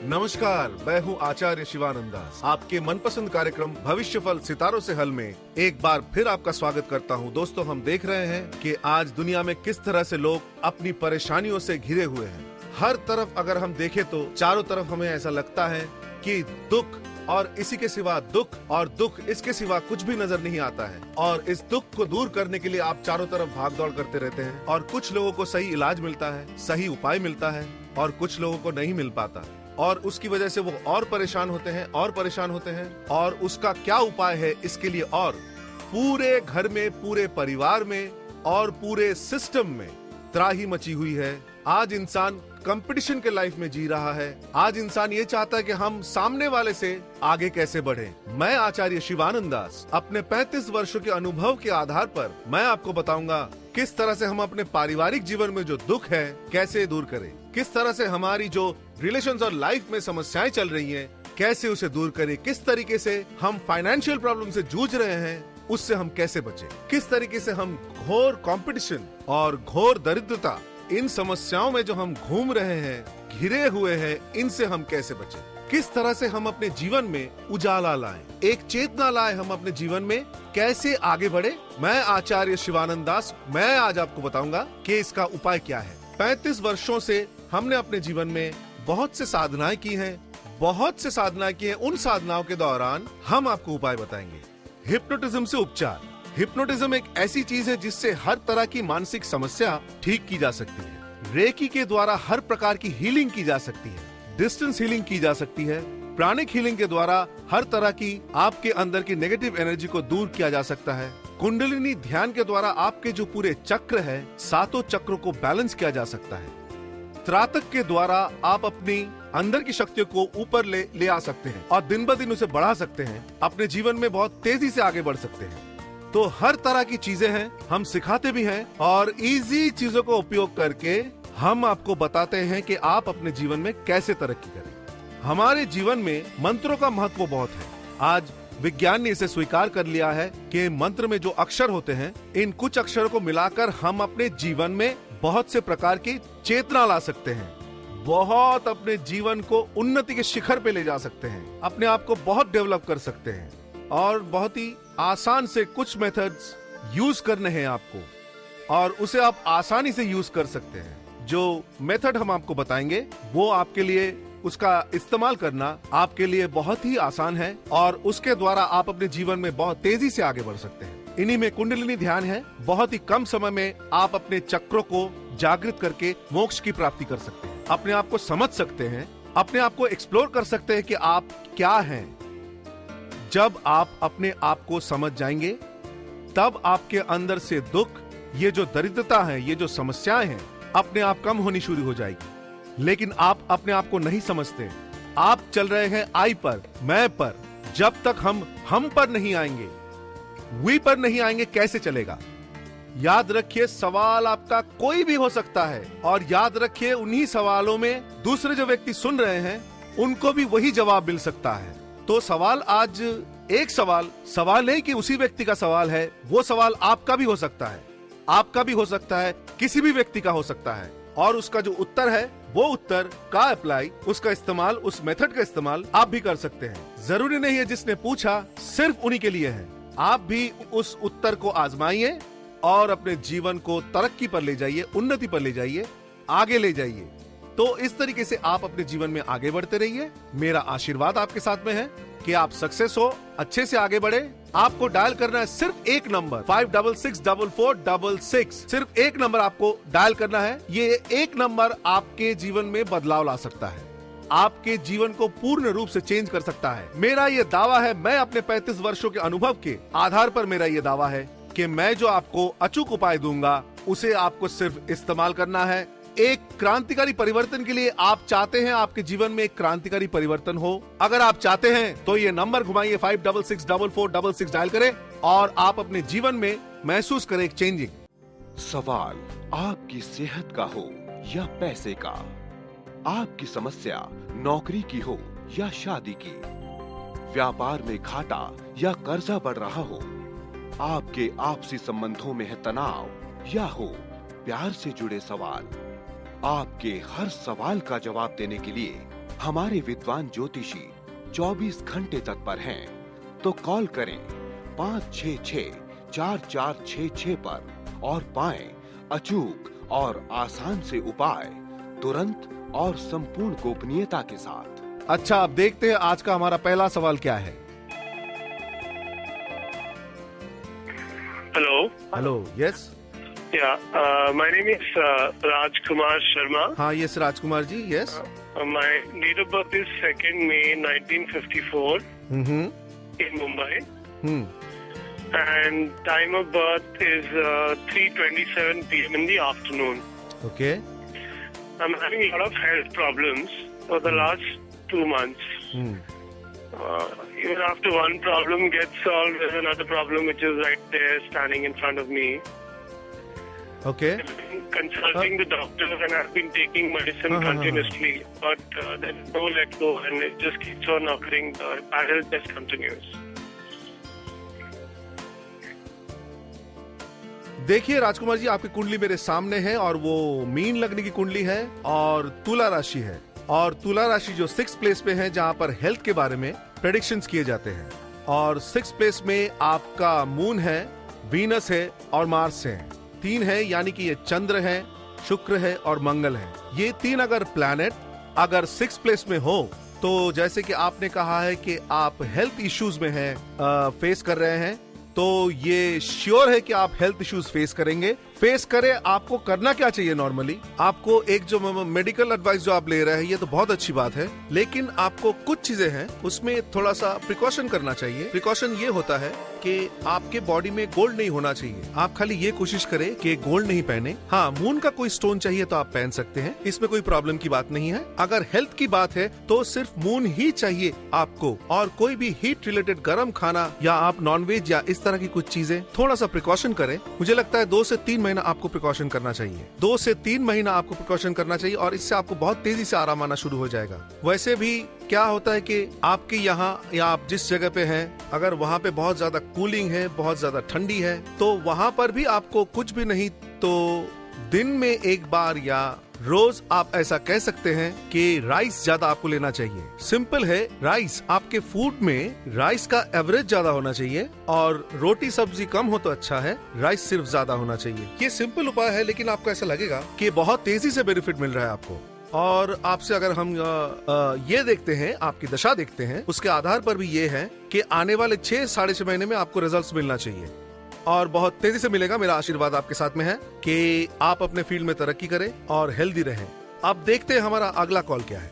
नमस्कार, मैं हूँ आचार्य शिवानंद दास। आपके मनपसंद कार्यक्रम भविष्यफल सितारों से हल में एक बार फिर आपका स्वागत करता हूँ। दोस्तों, हम देख रहे हैं कि आज दुनिया में किस तरह से लोग अपनी परेशानियों से घिरे हुए हैं। हर तरफ अगर हम देखें तो चारों तरफ हमें ऐसा लगता है कि दुख और इसी के सिवा दुख और दुख इसके सिवा कुछ भी नजर नहीं आता है। और इस दुख को दूर करने के लिए आप चारों तरफ भाग दौड़ करते रहते हैं और कुछ लोगों को सही इलाज मिलता है, सही उपाय मिलता है और कुछ लोगों को नहीं मिल पाता और उसकी वजह से वो और परेशान होते हैं और उसका क्या उपाय है इसके लिए और पूरे घर में, पूरे परिवार में और पूरे सिस्टम में त्राही मची हुई है। आज इंसान कंपटीशन के लाइफ में जी रहा है। आज इंसान ये चाहता है कि हम सामने वाले से आगे कैसे बढ़े। मैं आचार्य शिवानंद दास अपने 35 वर्षों के अनुभव के आधार पर मैं आपको बताऊंगा किस तरह से हम अपने पारिवारिक जीवन में जो दुख है कैसे दूर करें, किस तरह से हमारी जो रिलेशंस और लाइफ में समस्याएं चल रही हैं कैसे उसे दूर करें, किस तरीके से हम फाइनेंशियल प्रॉब्लम से जूझ रहे हैं उससे हम कैसे बचें, किस तरीके से हम घोर कंपटीशन और घोर दरिद्रता इन समस्याओं में जो हम घूम रहे हैं, घिरे हुए हैं, इनसे हम कैसे बचें, किस तरह से हम अपने जीवन में उजाला लाएं, एक चेतना लाएं, हम अपने जीवन में कैसे आगे बढ़े। मैं आचार्य शिवानंद दास, मैं आज आपको बताऊंगा कि इसका उपाय क्या है। 35 वर्षों से हमने अपने जीवन में बहुत से साधनाएं की हैं, उन साधनाओं के दौरान हम आपको उपाय बताएंगे। हिप्नोटिज्म से उपचार। हिप्नोटिज्म एक ऐसी चीज है जिससे हर तरह की मानसिक समस्या ठीक की जा सकती है। रेकी के द्वारा हर प्रकार की हीलिंग की जा सकती है, डिस्टेंस हीलिंग की जा सकती है, प्राणिक हीलिंग के द्वारा हर तरह की आपके अंदर की नेगेटिव एनर्जी को दूर किया जा सकता है। कुंडलिनी ध्यान के द्वारा आपके जो पूरे चक्र है, 7 चक्रों को बैलेंस किया जा सकता है। त्राटक के द्वारा आप अपनी अंदर की शक्तियों को ऊपर ले आ सकते हैं और दिन ब दिन उसे बढ़ा सकते हैं, अपने जीवन में बहुत तेजी से आगे बढ़ सकते हैं। तो हर तरह की चीजें हैं, हम सिखाते भी हैं और इजी चीजों को उपयोग करके हम आपको बताते हैं कि आप अपने जीवन में कैसे तरक्की करें। हमारे जीवन में मंत्रों का महत्व बहुत है। आज विज्ञान ने इसे स्वीकार कर लिया है कि मंत्र में जो अक्षर होते हैं, इन कुछ अक्षरों को मिलाकर हम अपने जीवन में बहुत से प्रकार की चेतना ला सकते हैं, बहुत अपने जीवन को उन्नति के शिखर पे ले जा सकते हैं, अपने आप को बहुत डेवलप कर सकते हैं और बहुत ही आसान से कुछ मेथड्स यूज करने हैं आपको और उसे आप आसानी से यूज कर सकते हैं। जो मेथड हम आपको बताएंगे वो आपके लिए उसका इस्तेमाल करना आपके लिए बहुत ही आसान है और उसके द्वारा आप अपने जीवन में बहुत तेजी से आगे बढ़ सकते हैं। इन्हीं में कुंडलिनी ध्यान है। बहुत ही कम समय में आप अपने चक्रों को जागृत करके मोक्ष की प्राप्ति कर सकते हैं, अपने आप को समझ सकते हैं, अपने आप को एक्सप्लोर कर सकते हैं कि आप क्या हैं। जब आप अपने आप को समझ जाएंगे तब आपके अंदर से दुख, ये जो दरिद्रता है, ये जो समस्याएं हैं, अपने आप कम होनी शुरू हो जाएगी। लेकिन आप अपने आप को नहीं समझते, आप चल रहे हैं आई पर, मैं पर। जब तक हम पर नहीं आएंगे, वी पर नहीं आएंगे, कैसे चलेगा। याद रखिए, सवाल आपका कोई भी हो सकता है और याद रखिए उन्हीं सवालों में दूसरे जो व्यक्ति सुन रहे हैं उनको भी वही जवाब मिल सकता है। तो सवाल आज एक सवाल नहीं कि उसी व्यक्ति का सवाल है, वो सवाल आपका भी हो सकता है, आपका भी हो सकता है, किसी भी व्यक्ति का हो सकता है और उसका जो उत्तर है वो उत्तर का अप्लाई, उसका इस्तेमाल, उस मेथड का इस्तेमाल आप भी कर सकते हैं। जरूरी नहीं है जिसने पूछा सिर्फ उन्हीं के लिए है। आप भी उस उत्तर को आजमाइए और अपने जीवन को तरक्की पर ले जाइए, उन्नति पर ले जाइए, आगे ले जाइए। तो इस तरीके से आप अपने जीवन में आगे बढ़ते रहिए। मेरा आशीर्वाद आपके साथ में है कि आप सक्सेस हो, अच्छे से आगे बढ़े। आपको डायल करना है सिर्फ एक नंबर 566446। सिर्फ एक नंबर आपको डायल करना है। ये एक नंबर आपके जीवन में बदलाव ला सकता है, आपके जीवन को पूर्ण रूप से चेंज कर सकता है। मेरा ये दावा है, मैं अपने 35 वर्षों के अनुभव के आधार पर मेरा ये दावा है कि मैं जो आपको अचूक उपाय दूंगा उसे आपको सिर्फ इस्तेमाल करना है। एक क्रांतिकारी परिवर्तन के लिए आप चाहते हैं आपके जीवन में एक क्रांतिकारी परिवर्तन हो, अगर आप चाहते हैं तो ये नंबर घुमाइए 566446 डायल करें और आप अपने जीवन में महसूस करें एक चेंजिंग। सवाल आपकी सेहत का हो या पैसे का, आपकी समस्या नौकरी की हो या शादी की, व्यापार में घाटा या कर्जा बढ़ रहा हो, आपके आपसी संबंधों में है तनाव या हो प्यार से जुड़े सवाल, आपके हर सवाल का जवाब देने के लिए हमारे विद्वान ज्योतिषी 24 घंटे तत्पर हैं, तो कॉल करें 566-4466 पर और पाएं अचूक और आसान से उपाय, तुरंत और संपूर्ण गोपनीयता के साथ। अच्छा, अब देखते हैं आज का हमारा पहला सवाल क्या है। Hello. Hello, yes. Yeah, my name is Raj Kumar Sharma. हाँ, yes Rajkumar ji, yes. My date of birth is 2nd May 1954 in Mumbai. And time of birth is 3:27 p.m. in the afternoon. Okay. I'm having a lot of health problems for the last 2 months. Even after one problem gets solved, there's another problem which is right there standing in front of me. Okay. I've been consulting the doctors and I've been taking medicine continuously, but there's no let go and it just keeps on occurring. The bad health just continues. देखिए राजकुमार जी, आपकी कुंडली मेरे सामने है और वो mean लगने की कुंडली है और तुला राशि है। और तुला राशि जो 6th प्लेस पे है, जहाँ पर हेल्थ के बारे में प्रेडिक्शंस किए जाते हैं। और 6th प्लेस में आपका मून है, वीनस है और मार्स है। 3 है, यानी कि ये चंद्र है, शुक्र है और मंगल है। ये 3 अगर प्लैनेट अगर 6th प्लेस में हो, तो जैसे कि आपने कहा है कि आप हेल्थ इश्यूज में हैं, फेस कर रहे हैं, तो ये श्योर है कि आप हेल्थ इश्यूज फेस करेंगे। फेस करें, आपको करना क्या चाहिए? नॉर्मली आपको एक जो मेडिकल एडवाइस जो आप ले रहे हैं, ये तो बहुत अच्छी बात है, लेकिन आपको कुछ चीजें हैं उसमें थोड़ा सा प्रिकॉशन करना चाहिए। प्रिकॉशन ये होता है कि आपके बॉडी में गोल्ड नहीं होना चाहिए। आप खाली ये कोशिश करें कि गोल्ड नहीं पहने। हाँ, मून का कोई स्टोन चाहिए तो आप पहन सकते हैं, इसमें कोई प्रॉब्लम की बात नहीं है। अगर हेल्थ की बात है तो सिर्फ मून ही चाहिए आपको, और कोई भी हीट रिलेटेड गर्म खाना या आप नॉनवेज या इस तरह की कुछ चीजें, थोड़ा सा प्रिकॉशन करें। मुझे लगता है 2 से 3 महीना आपको प्रिकॉशन करना चाहिए। 2 से 3 महीना आपको प्रिकॉशन करना चाहिए और इससे आपको बहुत तेजी से आराम आना शुरू हो जाएगा। वैसे भी क्या होता है कि आपके यहाँ या आप जिस जगह पे हैं, अगर वहाँ पे बहुत ज्यादा कूलिंग है, बहुत ज्यादा ठंडी है, तो वहाँ पर भी आपको कुछ भी नहीं तो दिन में एक बार या रोज आप ऐसा कह सकते हैं कि राइस ज्यादा आपको लेना चाहिए। सिंपल है, राइस आपके फूड में राइस का एवरेज ज्यादा होना चाहिए और रोटी सब्जी कम हो तो अच्छा है, राइस सिर्फ ज्यादा होना चाहिए। ये सिंपल उपाय है, लेकिन आपको ऐसा लगेगा कि बहुत तेजी से बेनिफिट मिल रहा है आपको। और आपसे अगर हम ये देखते हैं, आपकी दशा देखते हैं, उसके आधार पर भी ये है कि आने वाले 6 साढ़े 6 महीने में आपको रिजल्ट्स मिलना चाहिए और बहुत तेजी से मिलेगा। मेरा आशीर्वाद आपके साथ में है कि आप अपने फील्ड में तरक्की करें और हेल्दी रहें। अब देखते हैं हमारा अगला कॉल क्या है।